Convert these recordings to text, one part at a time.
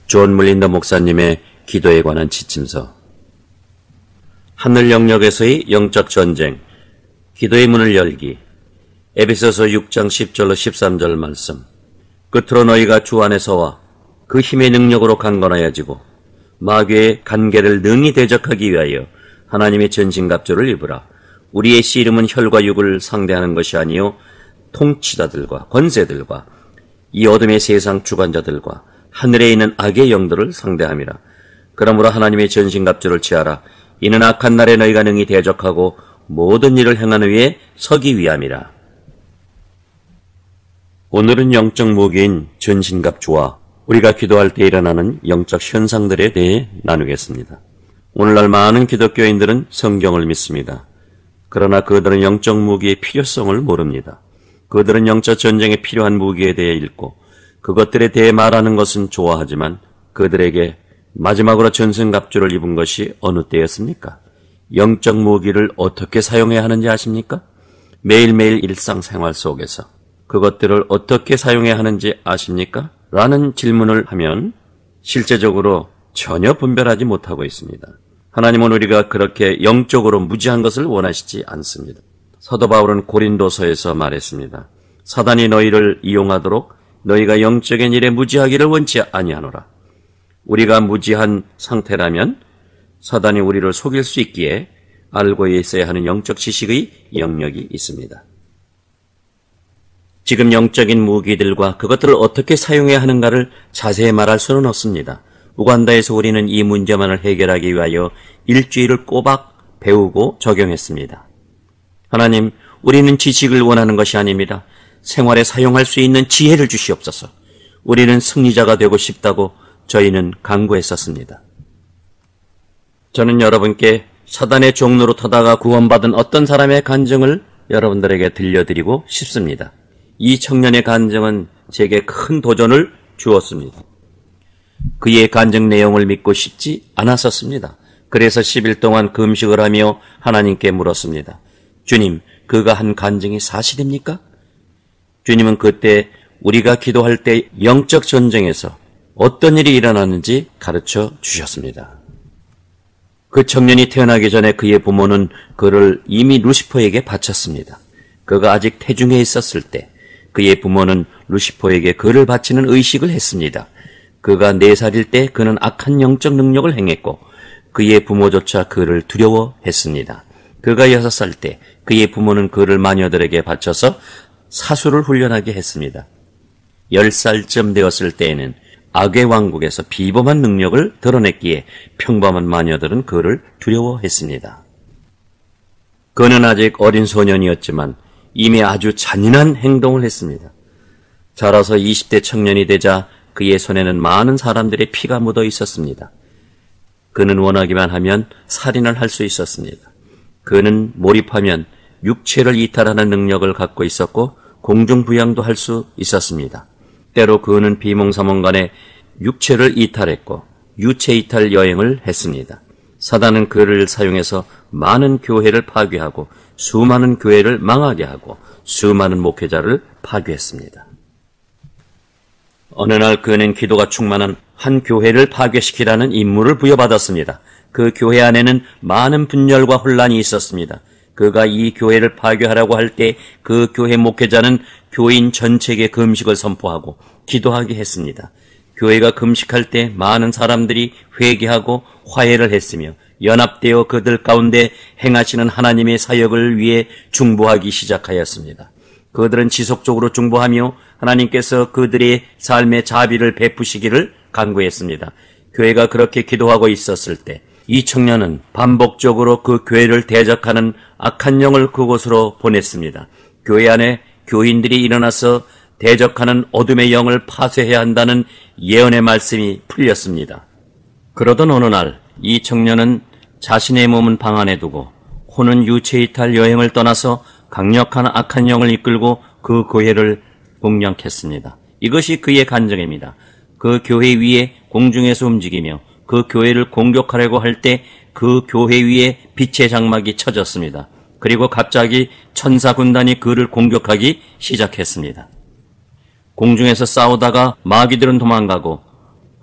존 물린더 목사님의 기도에 관한 지침서. 하늘 영역에서의 영적 전쟁, 기도의 문을 열기. 에베소서 6장 10절로 13절 말씀. 끝으로 너희가 주 안에서와 그 힘의 능력으로 강건하여지고 마귀의 간계를 능히 대적하기 위하여 하나님의 전신갑주를 입으라. 우리의 씨름은 혈과 육을 상대하는 것이 아니요 통치자들과 권세들과 이 어둠의 세상 주관자들과 하늘에 있는 악의 영들을 상대함이라. 그러므로 하나님의 전신갑주를 취하라. 이는 악한 날에 너희가 능히 대적하고 모든 일을 행하는 위에 서기 위함이라. 오늘은 영적 무기인 전신갑주와 우리가 기도할 때 일어나는 영적 현상들에 대해 나누겠습니다. 오늘날 많은 기독교인들은 성경을 믿습니다. 그러나 그들은 영적 무기의 필요성을 모릅니다. 그들은 영적 전쟁에 필요한 무기에 대해 읽고 그것들에 대해 말하는 것은 좋아하지만 그들에게 마지막으로 전신갑주를 입은 것이 어느 때였습니까? 영적 무기를 어떻게 사용해야 하는지 아십니까? 매일매일 일상생활 속에서 그것들을 어떻게 사용해야 하는지 아십니까? 라는 질문을 하면 실제적으로 전혀 분별하지 못하고 있습니다. 하나님은 우리가 그렇게 영적으로 무지한 것을 원하시지 않습니다. 사도 바울은 고린도서에서 말했습니다. 사단이 너희를 이용하도록 너희가 영적인 일에 무지하기를 원치 아니하노라. 우리가 무지한 상태라면 사단이 우리를 속일 수 있기에 알고 있어야 하는 영적 지식의 영역이 있습니다. 지금 영적인 무기들과 그것들을 어떻게 사용해야 하는가를 자세히 말할 수는 없습니다. 우간다에서 우리는 이 문제만을 해결하기 위하여 일주일을 꼬박 배우고 적용했습니다. 하나님, 우리는 지식을 원하는 것이 아닙니다. 생활에 사용할 수 있는 지혜를 주시옵소서. 우리는 승리자가 되고 싶다고 저희는 간구했었습니다. 저는 여러분께 사단의 종로로 타다가 구원받은 어떤 사람의 간증을 여러분들에게 들려드리고 싶습니다. 이 청년의 간증은 제게 큰 도전을 주었습니다. 그의 간증 내용을 믿고 싶지 않았었습니다. 그래서 10일 동안 금식을 하며 하나님께 물었습니다. 주님, 그가 한 간증이 사실입니까? 주님은 그때 우리가 기도할 때 영적 전쟁에서 어떤 일이 일어나는지 가르쳐 주셨습니다. 그 청년이 태어나기 전에 그의 부모는 그를 이미 루시퍼에게 바쳤습니다. 그가 아직 태중에 있었을 때 그의 부모는 루시퍼에게 그를 바치는 의식을 했습니다. 그가 4살일 때 그는 악한 영적 능력을 행했고 그의 부모조차 그를 두려워했습니다. 그가 6살 때 그의 부모는 그를 마녀들에게 바쳐서 사수를 훈련하게 했습니다. 10살쯤 되었을 때에는 악의 왕국에서 비범한 능력을 드러냈기에 평범한 마녀들은 그를 두려워했습니다. 그는 아직 어린 소년이었지만 이미 아주 잔인한 행동을 했습니다. 자라서 20대 청년이 되자 그의 손에는 많은 사람들의 피가 묻어 있었습니다. 그는 원하기만 하면 살인을 할 수 있었습니다. 그는 몰입하면 육체를 이탈하는 능력을 갖고 있었고 공중부양도 할 수 있었습니다. 때로 그는 비몽사몽간에 육체를 이탈했고 유체 이탈 여행을 했습니다. 사단은 그를 사용해서 많은 교회를 파괴하고 수많은 교회를 망하게 하고 수많은 목회자를 파괴했습니다. 어느 날 그는 기도가 충만한 한 교회를 파괴시키라는 임무를 부여받았습니다. 그 교회 안에는 많은 분열과 혼란이 있었습니다. 그가 이 교회를 파괴하라고 할 때 그 교회 목회자는 교인 전체에게 금식을 선포하고 기도하게 했습니다. 교회가 금식할 때 많은 사람들이 회개하고 화해를 했으며 연합되어 그들 가운데 행하시는 하나님의 사역을 위해 중보하기 시작하였습니다. 그들은 지속적으로 중보하며 하나님께서 그들의 삶의 자비를 베푸시기를 간구했습니다. 교회가 그렇게 기도하고 있었을 때 이 청년은 반복적으로 그 교회를 대적하는 악한 영을 그곳으로 보냈습니다. 교회 안에 교인들이 일어나서 대적하는 어둠의 영을 파쇄해야 한다는 예언의 말씀이 풀렸습니다. 그러던 어느 날 이 청년은 자신의 몸은 방 안에 두고 혼은 유체이탈 여행을 떠나서 강력한 악한 영을 이끌고 그 교회를 공략했습니다. 이것이 그의 간증입니다. 그 교회 위에 공중에서 움직이며 그 교회를 공격하려고 할 때 그 교회 위에 빛의 장막이 쳐졌습니다. 그리고 갑자기 천사 군단이 그를 공격하기 시작했습니다. 공중에서 싸우다가 마귀들은 도망가고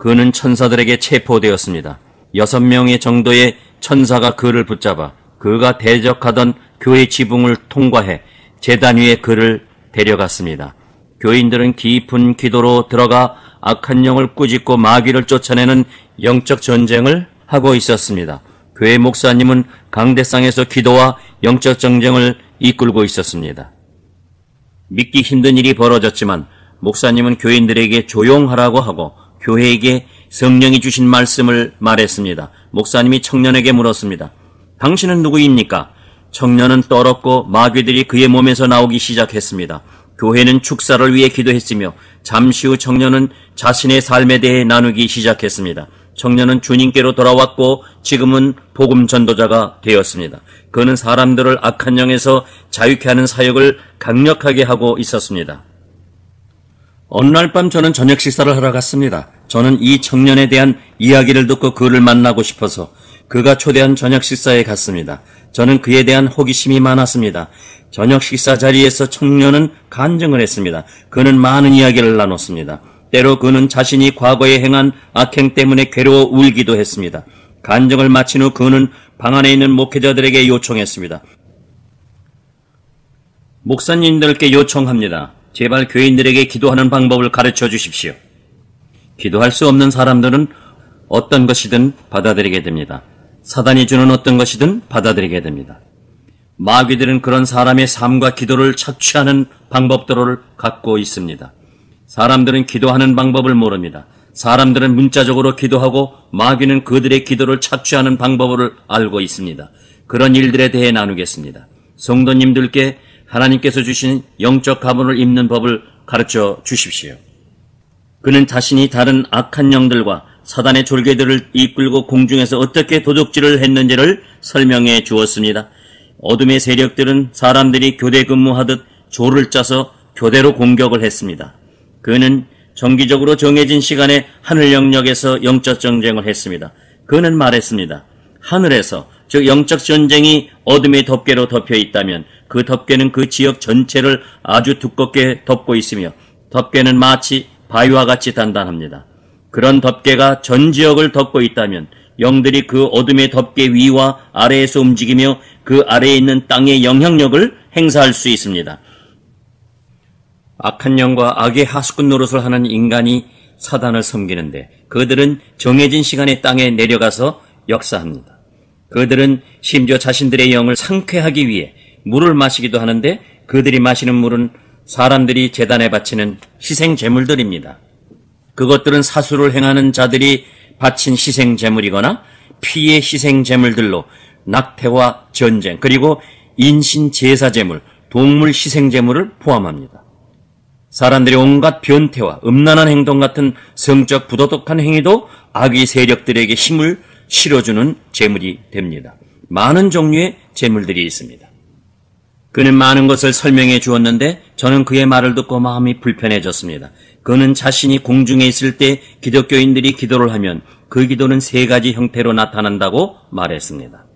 그는 천사들에게 체포되었습니다. 6명의 정도의 천사가 그를 붙잡아 그가 대적하던 교회 지붕을 통과해 제단 위에 그를 데려갔습니다. 교인들은 깊은 기도로 들어가 악한 영을 꾸짖고 마귀를 쫓아내는 영적 전쟁을 하고 있었습니다. 교회 목사님은 강대상에서 기도와 영적 전쟁을 이끌고 있었습니다. 믿기 힘든 일이 벌어졌지만 목사님은 교인들에게 조용하라고 하고 교회에게 성령이 주신 말씀을 말했습니다. 목사님이 청년에게 물었습니다. 당신은 누구입니까? 청년은 떨었고 마귀들이 그의 몸에서 나오기 시작했습니다. 교회는 축사를 위해 기도했으며 잠시 후 청년은 자신의 삶에 대해 나누기 시작했습니다. 청년은 주님께로 돌아왔고 지금은 복음 전도자가 되었습니다. 그는 사람들을 악한 영에서 자유케 하는 사역을 강력하게 하고 있었습니다. 어느 날 밤 저는 저녁 식사를 하러 갔습니다. 저는 이 청년에 대한 이야기를 듣고 그를 만나고 싶어서 그가 초대한 저녁 식사에 갔습니다. 저는 그에 대한 호기심이 많았습니다. 저녁 식사 자리에서 청년은 간증을 했습니다. 그는 많은 이야기를 나눴습니다. 때로 그는 자신이 과거에 행한 악행 때문에 괴로워 울기도 했습니다. 간증을 마친 후 그는 방 안에 있는 목회자들에게 요청했습니다. 목사님들께 요청합니다. 제발 교인들에게 기도하는 방법을 가르쳐 주십시오. 기도할 수 없는 사람들은 어떤 것이든 받아들이게 됩니다. 사단이 주는 어떤 것이든 받아들이게 됩니다. 마귀들은 그런 사람의 삶과 기도를 착취하는 방법들을 갖고 있습니다. 사람들은 기도하는 방법을 모릅니다. 사람들은 문자적으로 기도하고 마귀는 그들의 기도를 착취하는 방법을 알고 있습니다. 그런 일들에 대해 나누겠습니다. 성도님들께 하나님께서 주신 영적 가문을 입는 법을 가르쳐 주십시오. 그는 자신이 다른 악한 영들과 사단의 졸개들을 이끌고 공중에서 어떻게 도둑질을 했는지를 설명해 주었습니다. 어둠의 세력들은 사람들이 교대 근무하듯 조를 짜서 교대로 공격을 했습니다. 그는 정기적으로 정해진 시간에 하늘 영역에서 영적 전쟁을 했습니다. 그는 말했습니다. 하늘에서, 즉 영적 전쟁이 어둠의 덮개로 덮여 있다면 그 덮개는 그 지역 전체를 아주 두껍게 덮고 있으며 덮개는 마치 바위와 같이 단단합니다. 그런 덮개가 전 지역을 덮고 있다면 영들이 그 어둠의 덮개 위와 아래에서 움직이며 그 아래에 있는 땅의 영향력을 행사할 수 있습니다. 악한 영과 악의 하수꾼 노릇을 하는 인간이 사단을 섬기는데 그들은 정해진 시간에 땅에 내려가서 역사합니다. 그들은 심지어 자신들의 영을 상쾌하기 위해 물을 마시기도 하는데 그들이 마시는 물은 사람들이 제단에 바치는 희생 제물들입니다. 그것들은 사수를 행하는 자들이 바친 희생 제물이거나 피의 희생 제물들로 낙태와 전쟁 그리고 인신 제사 제물, 동물 희생 제물을 포함합니다. 사람들의 온갖 변태와 음란한 행동 같은 성적 부도덕한 행위도 악의 세력들에게 힘을 실어주는 제물이 됩니다. 많은 종류의 제물들이 있습니다. 그는 많은 것을 설명해 주었는데 저는 그의 말을 듣고 마음이 불편해졌습니다. 그는 자신이 공중에 있을 때 기독교인들이 기도를 하면 그 기도는 3가지 형태로 나타난다고 말했습니다.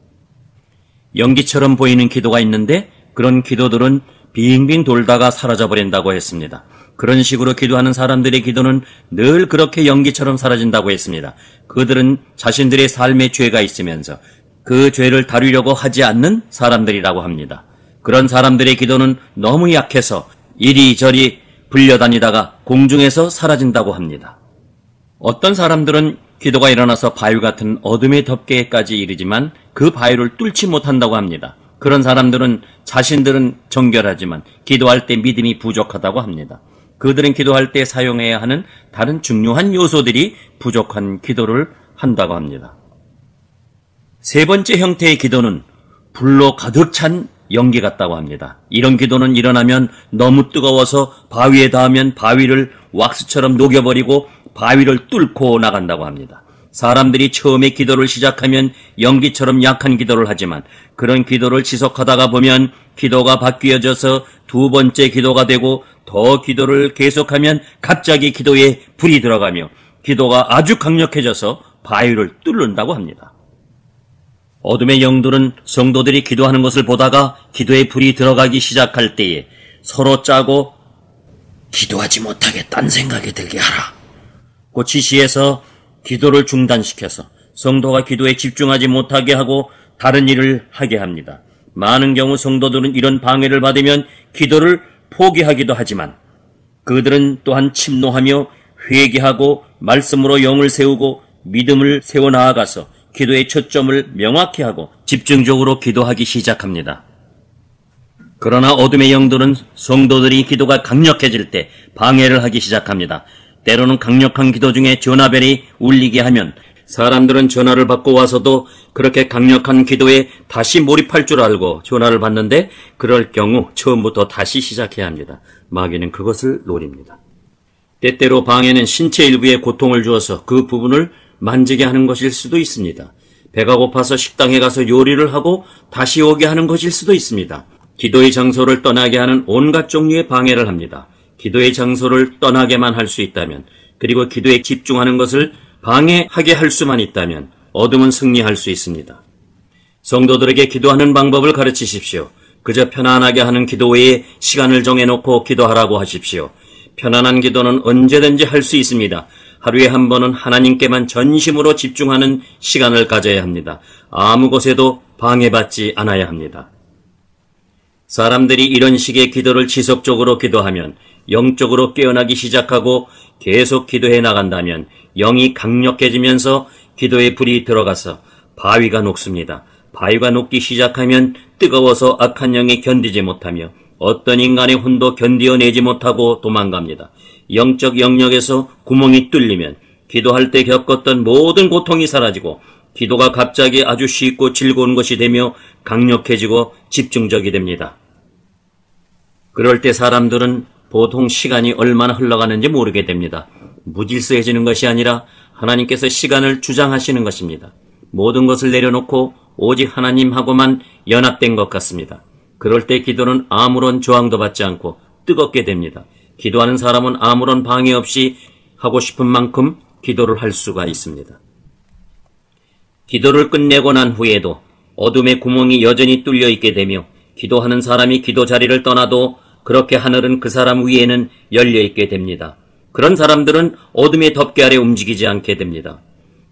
연기처럼 보이는 기도가 있는데 그런 기도들은 빙빙 돌다가 사라져버린다고 했습니다. 그런 식으로 기도하는 사람들의 기도는 늘 그렇게 연기처럼 사라진다고 했습니다. 그들은 자신들의 삶에 죄가 있으면서 그 죄를 다루려고 하지 않는 사람들이라고 합니다. 그런 사람들의 기도는 너무 약해서 이리저리 불려다니다가 공중에서 사라진다고 합니다. 어떤 사람들은 기도가 일어나서 바위 같은 어둠의 덮개까지 이르지만 그 바위를 뚫지 못한다고 합니다. 그런 사람들은 자신들은 정결하지만 기도할 때 믿음이 부족하다고 합니다. 그들은 기도할 때 사용해야 하는 다른 중요한 요소들이 부족한 기도를 한다고 합니다. 3번째 형태의 기도는 불로 가득 찬 연기 같다고 합니다. 이런 기도는 일어나면 너무 뜨거워서 바위에 닿으면 바위를 왁스처럼 녹여버리고 바위를 뚫고 나간다고 합니다. 사람들이 처음에 기도를 시작하면 연기처럼 약한 기도를 하지만 그런 기도를 지속하다가 보면 기도가 바뀌어져서 2번째 기도가 되고 더 기도를 계속하면 갑자기 기도에 불이 들어가며 기도가 아주 강력해져서 바위를 뚫는다고 합니다. 어둠의 영들은 성도들이 기도하는 것을 보다가 기도에 불이 들어가기 시작할 때에 서로 짜고 기도하지 못하게 딴 생각이 들게 하라 고 지시해서 기도를 중단시켜서 성도가 기도에 집중하지 못하게 하고 다른 일을 하게 합니다. 많은 경우 성도들은 이런 방해를 받으면 기도를 포기하기도 하지만 그들은 또한 침노하며 회개하고 말씀으로 영을 세우고 믿음을 세워나아가서 기도의 초점을 명확히 하고 집중적으로 기도하기 시작합니다. 그러나 어둠의 영들은 성도들이 기도가 강력해질 때 방해를 하기 시작합니다. 때로는 강력한 기도 중에 전화벨이 울리게 하면 사람들은 전화를 받고 와서도 그렇게 강력한 기도에 다시 몰입할 줄 알고 전화를 받는데 그럴 경우 처음부터 다시 시작해야 합니다. 마귀는 그것을 노립니다. 때때로 방해는 신체 일부에 고통을 주어서 그 부분을 만지게 하는 것일 수도 있습니다. 배가 고파서 식당에 가서 요리를 하고 다시 오게 하는 것일 수도 있습니다. 기도의 장소를 떠나게 하는 온갖 종류의 방해를 합니다. 기도의 장소를 떠나게만 할 수 있다면, 그리고 기도에 집중하는 것을 방해하게 할 수만 있다면 어둠은 승리할 수 있습니다. 성도들에게 기도하는 방법을 가르치십시오. 그저 편안하게 하는 기도 외에 시간을 정해놓고 기도하라고 하십시오. 편안한 기도는 언제든지 할 수 있습니다. 하루에 한 번은 하나님께만 전심으로 집중하는 시간을 가져야 합니다. 아무 곳에도 방해받지 않아야 합니다. 사람들이 이런 식의 기도를 지속적으로 기도하면 영적으로 깨어나기 시작하고 계속 기도해 나간다면 영이 강력해지면서 기도에 불이 들어가서 바위가 녹습니다. 바위가 녹기 시작하면 뜨거워서 악한 영이 견디지 못하며 어떤 인간의 혼도 견디어내지 못하고 도망갑니다. 영적 영역에서 구멍이 뚫리면 기도할 때 겪었던 모든 고통이 사라지고 기도가 갑자기 아주 쉽고 즐거운 것이 되며 강력해지고 집중적이 됩니다. 그럴 때 사람들은 보통 시간이 얼마나 흘러가는지 모르게 됩니다. 무질서해지는 것이 아니라 하나님께서 시간을 주장하시는 것입니다. 모든 것을 내려놓고 오직 하나님하고만 연합된 것 같습니다. 그럴 때 기도는 아무런 저항도 받지 않고 뜨겁게 됩니다. 기도하는 사람은 아무런 방해 없이 하고 싶은 만큼 기도를 할 수가 있습니다. 기도를 끝내고 난 후에도 어둠의 구멍이 여전히 뚫려 있게 되며 기도하는 사람이 기도 자리를 떠나도 그렇게 하늘은 그 사람 위에는 열려 있게 됩니다. 그런 사람들은 어둠의 덮개 아래 움직이지 않게 됩니다.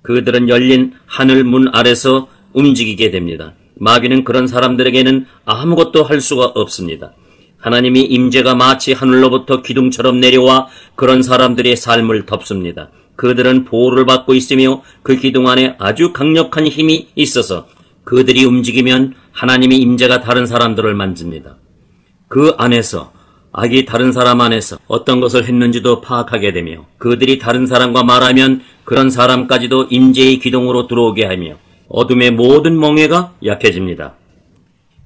그들은 열린 하늘 문 아래서 움직이게 됩니다. 마귀는 그런 사람들에게는 아무것도 할 수가 없습니다. 하나님의 임재가 마치 하늘로부터 기둥처럼 내려와 그런 사람들의 삶을 덮습니다. 그들은 보호를 받고 있으며 그 기둥 안에 아주 강력한 힘이 있어서 그들이 움직이면 하나님의 임재가 다른 사람들을 만집니다. 그 안에서 악이 다른 사람 안에서 어떤 것을 했는지도 파악하게 되며 그들이 다른 사람과 말하면 그런 사람까지도 임재의 기둥으로 들어오게 하며 어둠의 모든 멍에가 약해집니다.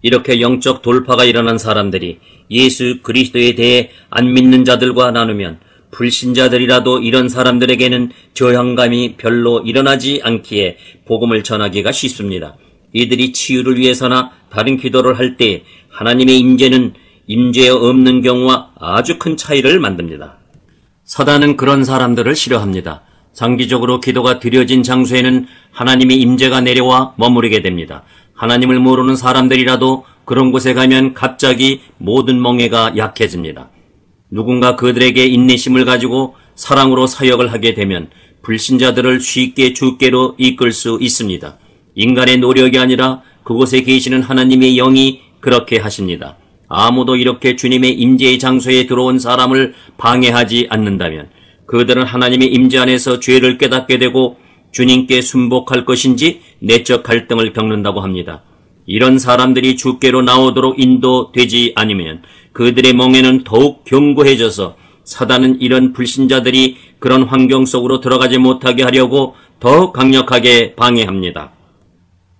이렇게 영적 돌파가 일어난 사람들이 예수 그리스도에 대해 안 믿는 자들과 나누면 불신자들이라도 이런 사람들에게는 저항감이 별로 일어나지 않기에 복음을 전하기가 쉽습니다. 이들이 치유를 위해서나 다른 기도를 할 때 하나님의 임재는 임재 없는 경우와 아주 큰 차이를 만듭니다. 사단은 그런 사람들을 싫어합니다. 장기적으로 기도가 드려진 장소에는 하나님의 임재가 내려와 머무르게 됩니다. 하나님을 모르는 사람들이라도 그런 곳에 가면 갑자기 모든 멍에가 약해집니다. 누군가 그들에게 인내심을 가지고 사랑으로 사역을 하게 되면 불신자들을 쉽게 주께로 이끌 수 있습니다. 인간의 노력이 아니라 그곳에 계시는 하나님의 영이 그렇게 하십니다. 아무도 이렇게 주님의 임재의 장소에 들어온 사람을 방해하지 않는다면 그들은 하나님의 임재 안에서 죄를 깨닫게 되고 주님께 순복할 것인지 내적 갈등을 겪는다고 합니다. 이런 사람들이 주께로 나오도록 인도되지 않으면 그들의 멍에는 더욱 견고해져서 사단은 이런 불신자들이 그런 환경 속으로 들어가지 못하게 하려고 더 강력하게 방해합니다.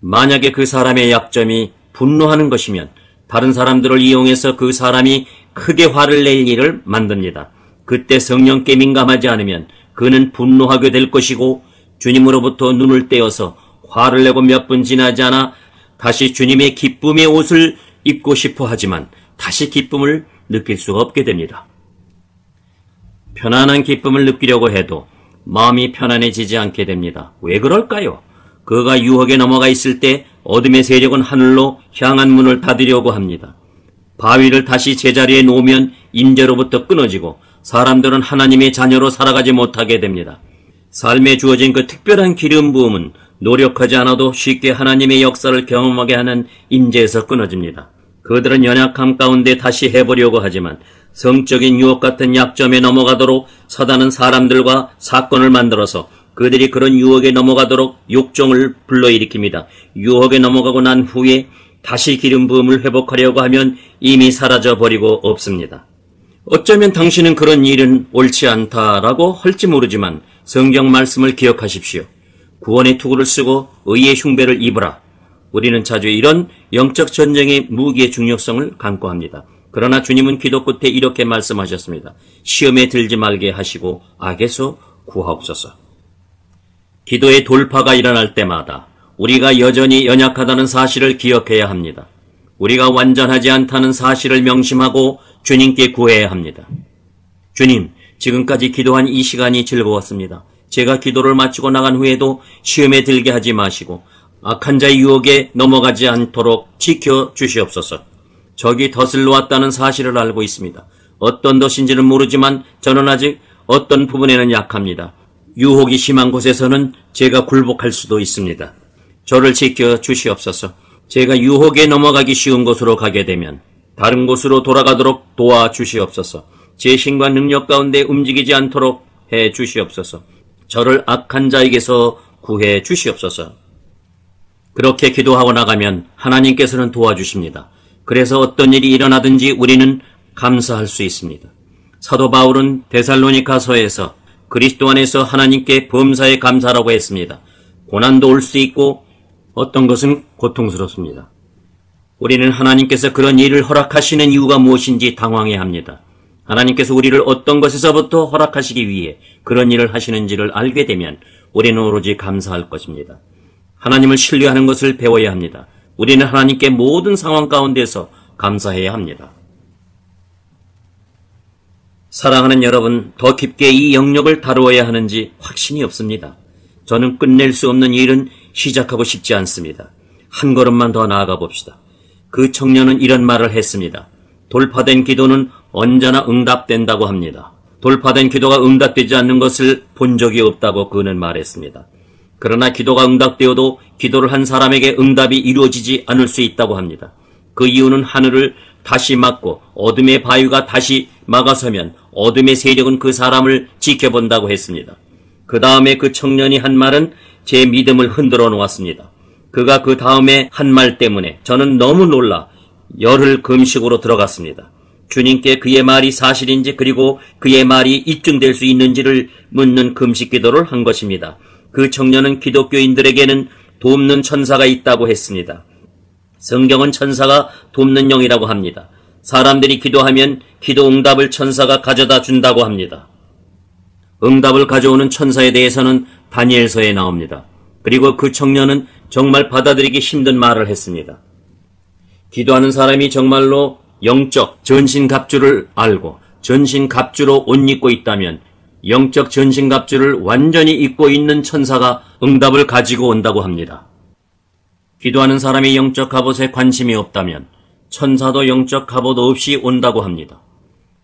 만약에 그 사람의 약점이 분노하는 것이면 다른 사람들을 이용해서 그 사람이 크게 화를 낼 일을 만듭니다. 그때 성령께 민감하지 않으면 그는 분노하게 될 것이고 주님으로부터 눈을 떼어서 화를 내고 몇 분 지나지 않아 다시 주님의 기쁨의 옷을 입고 싶어 하지만 다시 기쁨을 느낄 수가 없게 됩니다. 편안한 기쁨을 느끼려고 해도 마음이 편안해지지 않게 됩니다. 왜 그럴까요? 그가 유혹에 넘어가 있을 때 어둠의 세력은 하늘로 향한 문을 닫으려고 합니다. 바위를 다시 제자리에 놓으면 임재로부터 끊어지고 사람들은 하나님의 자녀로 살아가지 못하게 됩니다. 삶에 주어진 그 특별한 기름 부음은 노력하지 않아도 쉽게 하나님의 역사를 경험하게 하는 임재에서 끊어집니다. 그들은 연약함 가운데 다시 해보려고 하지만 성적인 유혹 같은 약점에 넘어가도록 사단은 사람들과 사건을 만들어서 그들이 그런 유혹에 넘어가도록 욕정을 불러일으킵니다. 유혹에 넘어가고 난 후에 다시 기름 부음을 회복하려고 하면 이미 사라져버리고 없습니다. 어쩌면 당신은 그런 일은 옳지 않다라고 할지 모르지만 성경 말씀을 기억하십시오. 구원의 투구를 쓰고 의의 흉배를 입으라. 우리는 자주 이런 영적 전쟁의 무기의 중요성을 간과합니다. 그러나 주님은 기도 끝에 이렇게 말씀하셨습니다. 시험에 들지 말게 하시고 악에서 구하옵소서. 기도의 돌파가 일어날 때마다 우리가 여전히 연약하다는 사실을 기억해야 합니다. 우리가 완전하지 않다는 사실을 명심하고 주님께 구해야 합니다. 주님, 지금까지 기도한 이 시간이 즐거웠습니다. 제가 기도를 마치고 나간 후에도 시험에 들게 하지 마시고 악한 자의 유혹에 넘어가지 않도록 지켜주시옵소서. 적이 덫을 놓았다는 사실을 알고 있습니다. 어떤 덫인지는 모르지만 저는 아직 어떤 부분에는 약합니다. 유혹이 심한 곳에서는 제가 굴복할 수도 있습니다. 저를 지켜주시옵소서. 제가 유혹에 넘어가기 쉬운 곳으로 가게 되면 다른 곳으로 돌아가도록 도와주시옵소서. 제 힘과 능력 가운데 움직이지 않도록 해 주시옵소서. 저를 악한 자에게서 구해 주시옵소서. 그렇게 기도하고 나가면 하나님께서는 도와주십니다. 그래서 어떤 일이 일어나든지 우리는 감사할 수 있습니다. 사도 바울은 데살로니가서에서 그리스도 안에서 하나님께 범사에 감사라고 했습니다. 고난도 올 수 있고 어떤 것은 고통스럽습니다. 우리는 하나님께서 그런 일을 허락하시는 이유가 무엇인지 당황해야 합니다. 하나님께서 우리를 어떤 것에서부터 허락하시기 위해 그런 일을 하시는지를 알게 되면 우리는 오로지 감사할 것입니다. 하나님을 신뢰하는 것을 배워야 합니다. 우리는 하나님께 모든 상황 가운데서 감사해야 합니다. 사랑하는 여러분, 더 깊게 이 영역을 다루어야 하는지 확신이 없습니다. 저는 끝낼 수 없는 일은 시작하고 싶지 않습니다. 한 걸음만 더 나아가 봅시다. 그 청년은 이런 말을 했습니다. 돌파된 기도는 언제나 응답된다고 합니다. 돌파된 기도가 응답되지 않는 것을 본 적이 없다고 그는 말했습니다. 그러나 기도가 응답되어도 기도를 한 사람에게 응답이 이루어지지 않을 수 있다고 합니다. 그 이유는 하늘을 다시 막고 어둠의 바위가 다시 막아서면 어둠의 세력은 그 사람을 지켜본다고 했습니다. 그 다음에 그 청년이 한 말은 제 믿음을 흔들어 놓았습니다. 그가 그 다음에 한 말 때문에 저는 너무 놀라 열흘 금식으로 들어갔습니다. 주님께 그의 말이 사실인지 그리고 그의 말이 입증될 수 있는지를 묻는 금식 기도를 한 것입니다. 그 청년은 기독교인들에게는 돕는 천사가 있다고 했습니다. 성경은 천사가 돕는 영이라고 합니다. 사람들이 기도하면 기도 응답을 천사가 가져다 준다고 합니다. 응답을 가져오는 천사에 대해서는 다니엘서에 나옵니다. 그리고 그 청년은 정말 받아들이기 힘든 말을 했습니다. 기도하는 사람이 정말로 영적 전신갑주를 알고 전신갑주로 옷 입고 있다면 영적 전신갑주를 완전히 입고 있는 천사가 응답을 가지고 온다고 합니다. 기도하는 사람이 영적 갑옷에 관심이 없다면 천사도 영적 갑옷 없이 온다고 합니다.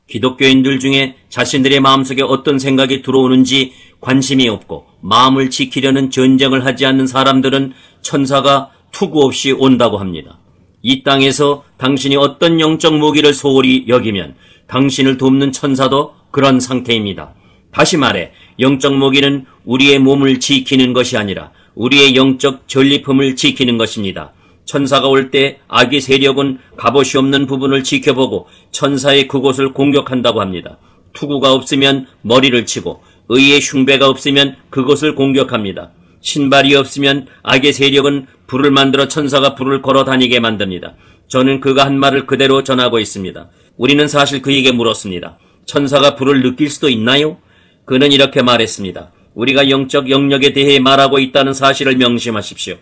기독교인들 중에 자신들의 마음속에 어떤 생각이 들어오는지 관심이 없고 마음을 지키려는 전쟁을 하지 않는 사람들은 천사가 투구 없이 온다고 합니다. 이 땅에서 당신이 어떤 영적 무기를 소홀히 여기면 당신을 돕는 천사도 그런 상태입니다. 다시 말해 영적 무기는 우리의 몸을 지키는 것이 아니라 우리의 영적 전리품을 지키는 것입니다. 천사가 올 때 악의 세력은 갑옷이 없는 부분을 지켜보고 천사의 그곳을 공격한다고 합니다. 투구가 없으면 머리를 치고 의의 흉배가 없으면 그곳을 공격합니다. 신발이 없으면 악의 세력은 불을 만들어 천사가 불을 걸어 다니게 만듭니다. 저는 그가 한 말을 그대로 전하고 있습니다. 우리는 사실 그에게 물었습니다. 천사가 불을 느낄 수도 있나요? 그는 이렇게 말했습니다. 우리가 영적 영역에 대해 말하고 있다는 사실을 명심하십시오.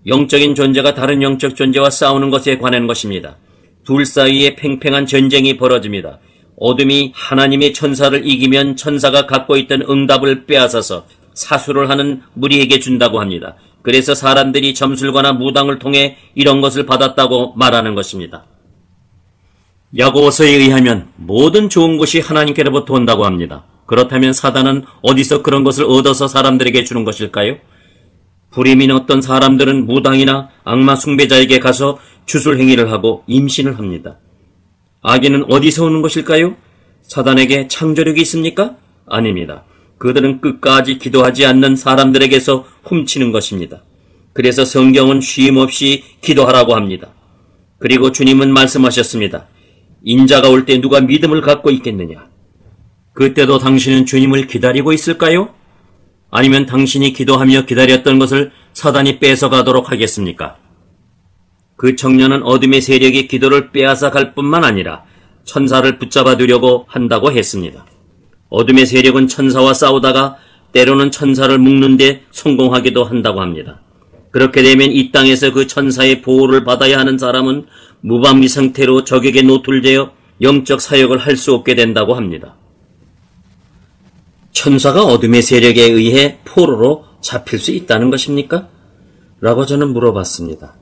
영적인 존재가 다른 영적 존재와 싸우는 것에 관한 것입니다. 둘 사이에 팽팽한 전쟁이 벌어집니다. 어둠이 하나님의 천사를 이기면 천사가 갖고 있던 응답을 빼앗아서 사수를 하는 무리에게 준다고 합니다. 그래서 사람들이 점술과나 무당을 통해 이런 것을 받았다고 말하는 것입니다. 야고보서에 의하면 모든 좋은 것이 하나님께로부터 온다고 합니다. 그렇다면 사단은 어디서 그런 것을 얻어서 사람들에게 주는 것일까요? 불임인 어떤 사람들은 무당이나 악마 숭배자에게 가서 주술 행위를 하고 임신을 합니다. 악인은 어디서 오는 것일까요? 사단에게 창조력이 있습니까? 아닙니다. 그들은 끝까지 기도하지 않는 사람들에게서 훔치는 것입니다. 그래서 성경은 쉼없이 기도하라고 합니다. 그리고 주님은 말씀하셨습니다. 인자가 올 때 누가 믿음을 갖고 있겠느냐? 그때도 당신은 주님을 기다리고 있을까요? 아니면 당신이 기도하며 기다렸던 것을 사단이 뺏어가도록 하겠습니까? 그 청년은 어둠의 세력이 기도를 빼앗아 갈 뿐만 아니라 천사를 붙잡아 두려고 한다고 했습니다. 어둠의 세력은 천사와 싸우다가 때로는 천사를 묶는 데 성공하기도 한다고 합니다. 그렇게 되면 이 땅에서 그 천사의 보호를 받아야 하는 사람은 무방비 상태로 적에게 노출되어 영적 사역을 할 수 없게 된다고 합니다. 천사가 어둠의 세력에 의해 포로로 잡힐 수 있다는 것입니까? 라고 저는 물어봤습니다.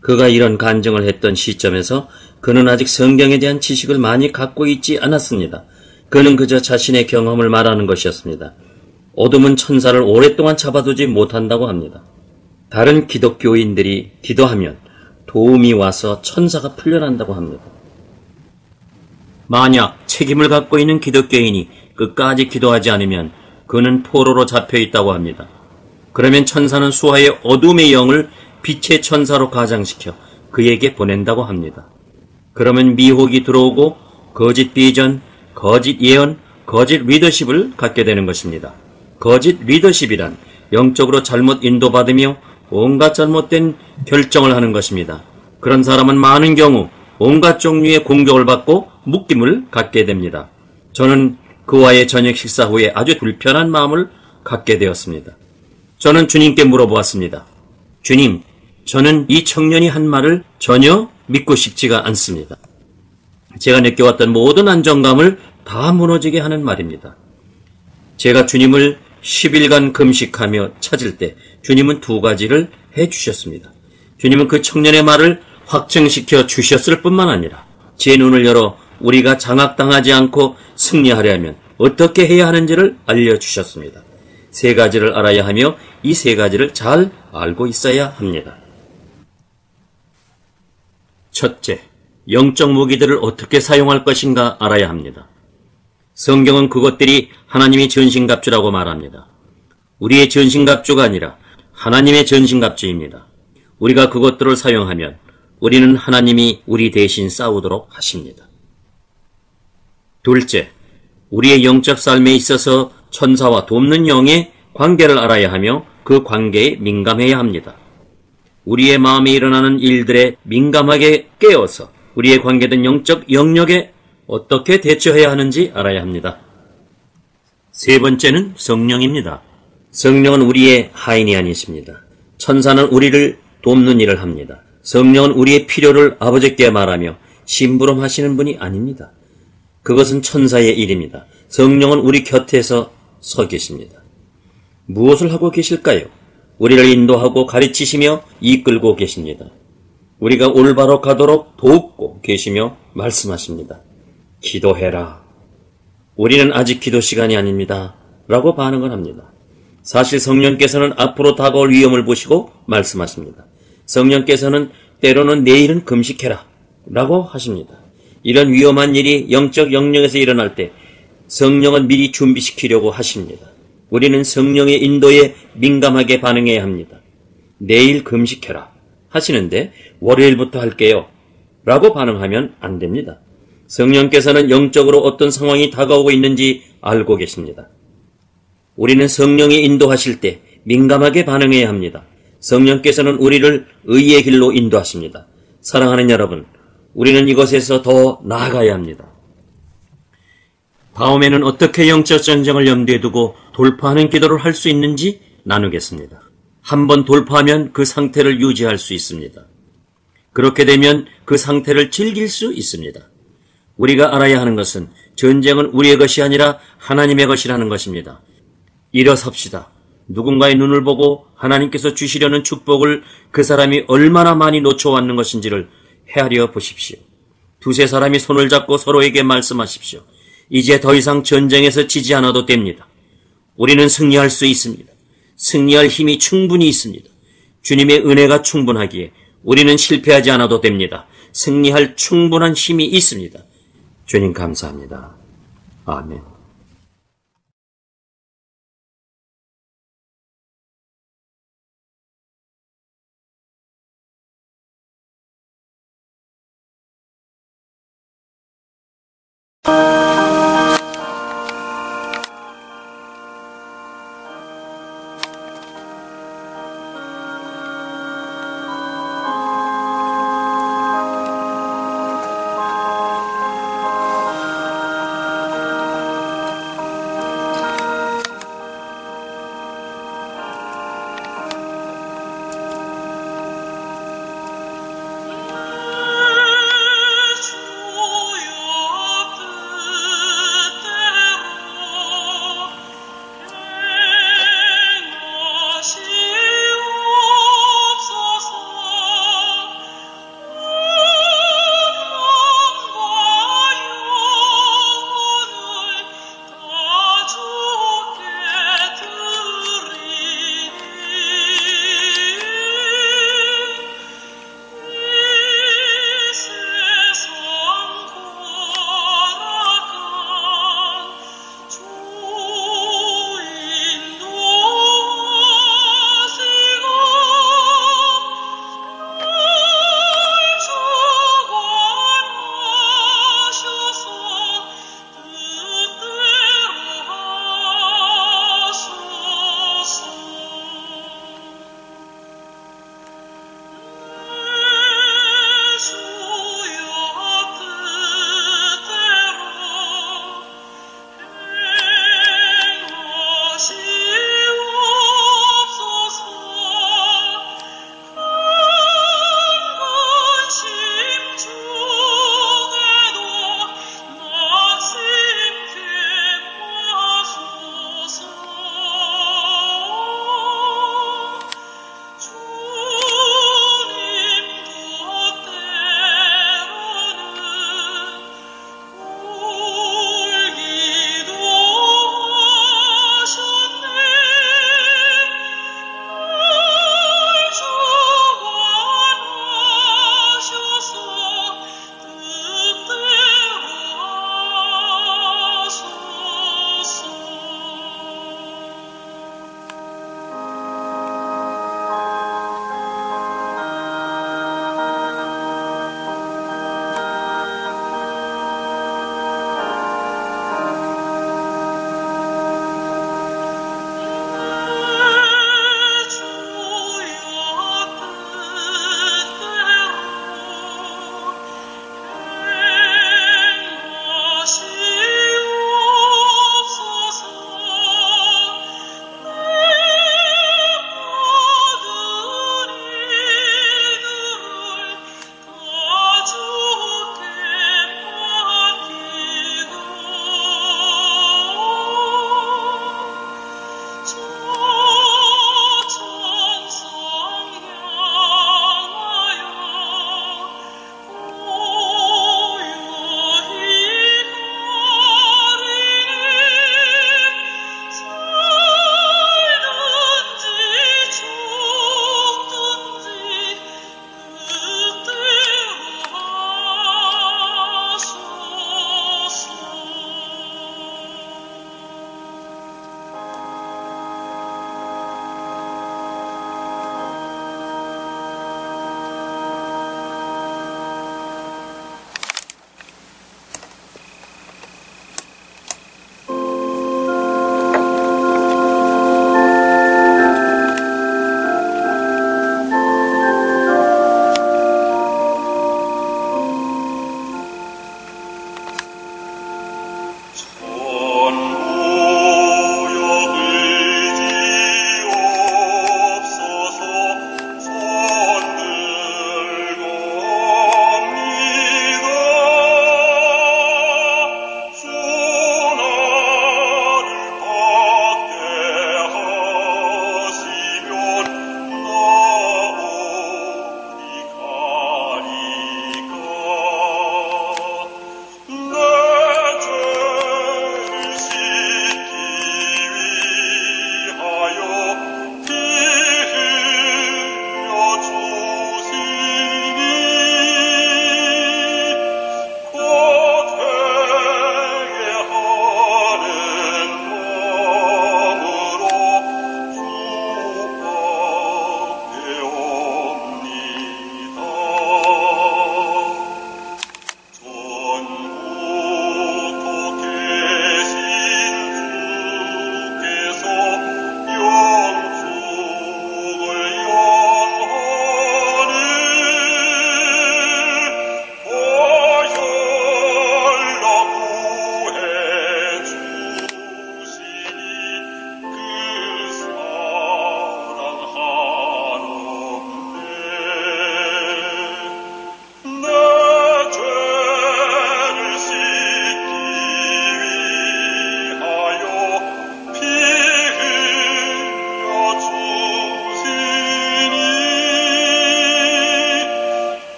그가 이런 간증을 했던 시점에서 그는 아직 성경에 대한 지식을 많이 갖고 있지 않았습니다. 그는 그저 자신의 경험을 말하는 것이었습니다. 어둠은 천사를 오랫동안 잡아두지 못한다고 합니다. 다른 기독교인들이 기도하면 도움이 와서 천사가 풀려난다고 합니다. 만약 책임을 갖고 있는 기독교인이 끝까지 기도하지 않으면 그는 포로로 잡혀 있다고 합니다. 그러면 천사는 수하의 어둠의 영을 빛의 천사로 가장시켜 그에게 보낸다고 합니다. 그러면 미혹이 들어오고 거짓 비전, 거짓 예언, 거짓 리더십을 갖게 되는 것입니다. 거짓 리더십이란 영적으로 잘못 인도받으며 온갖 잘못된 결정을 하는 것입니다. 그런 사람은 많은 경우 온갖 종류의 공격을 받고 묶임을 갖게 됩니다. 저는 그와의 저녁 식사 후에 아주 불편한 마음을 갖게 되었습니다. 저는 주님께 물어보았습니다. 주님, 저는 이 청년이 한 말을 전혀 믿고 싶지가 않습니다. 제가 느껴왔던 모든 안정감을 다 무너지게 하는 말입니다. 제가 주님을 10일간 금식하며 찾을 때 주님은 두 가지를 해주셨습니다. 주님은 그 청년의 말을 확증시켜 주셨을 뿐만 아니라 제 눈을 열어 우리가 장악당하지 않고 승리하려면 어떻게 해야 하는지를 알려주셨습니다. 세 가지를 알아야 하며 이 세 가지를 잘 알고 있어야 합니다. 첫째, 영적 무기들을 어떻게 사용할 것인가 알아야 합니다. 성경은 그것들이 하나님의 전신갑주라고 말합니다. 우리의 전신갑주가 아니라 하나님의 전신갑주입니다. 우리가 그것들을 사용하면 우리는 하나님이 우리 대신 싸우도록 하십니다. 둘째, 우리의 영적 삶에 있어서 천사와 돕는 영의 관계를 알아야 하며 그 관계에 민감해야 합니다. 우리의 마음에 일어나는 일들에 민감하게 깨어서 우리의 관계된 영적 영역에 어떻게 대처해야 하는지 알아야 합니다. 세 번째는 성령입니다. 성령은 우리의 하인이 아니십니다. 천사는 우리를 돕는 일을 합니다. 성령은 우리의 필요를 아버지께 말하며 심부름하시는 분이 아닙니다. 그것은 천사의 일입니다. 성령은 우리 곁에서 서 계십니다. 무엇을 하고 계실까요? 우리를 인도하고 가르치시며 이끌고 계십니다. 우리가 올바로 가도록 돕고 계시며 말씀하십니다. 기도해라. 우리는 아직 기도 시간이 아닙니다. 라고 반응을 합니다. 사실 성령께서는 앞으로 다가올 위험을 보시고 말씀하십니다. 성령께서는 때로는 내일은 금식해라 라고 하십니다. 이런 위험한 일이 영적 영역에서 일어날 때 성령은 미리 준비시키려고 하십니다. 우리는 성령의 인도에 민감하게 반응해야 합니다. 내일 금식해라 하시는데 월요일부터 할게요 라고 반응하면 안 됩니다. 성령께서는 영적으로 어떤 상황이 다가오고 있는지 알고 계십니다. 우리는 성령이 인도하실 때 민감하게 반응해야 합니다. 성령께서는 우리를 의의 길로 인도하십니다. 사랑하는 여러분, 우리는 이것에서 더 나아가야 합니다. 다음에는 어떻게 영적 전쟁을 염두에 두고 돌파하는 기도를 할 수 있는지 나누겠습니다. 한번 돌파하면 그 상태를 유지할 수 있습니다. 그렇게 되면 그 상태를 즐길 수 있습니다. 우리가 알아야 하는 것은 전쟁은 우리의 것이 아니라 하나님의 것이라는 것입니다. 일어섭시다. 누군가의 눈을 보고 하나님께서 주시려는 축복을 그 사람이 얼마나 많이 놓쳐왔는 것인지를 헤아려 보십시오. 두세 사람이 손을 잡고 서로에게 말씀하십시오. 이제 더 이상 전쟁에서 지지 않아도 됩니다. 우리는 승리할 수 있습니다. 승리할 힘이 충분히 있습니다. 주님의 은혜가 충분하기에 우리는 실패하지 않아도 됩니다. 승리할 충분한 힘이 있습니다. 주님 감사합니다. 아멘.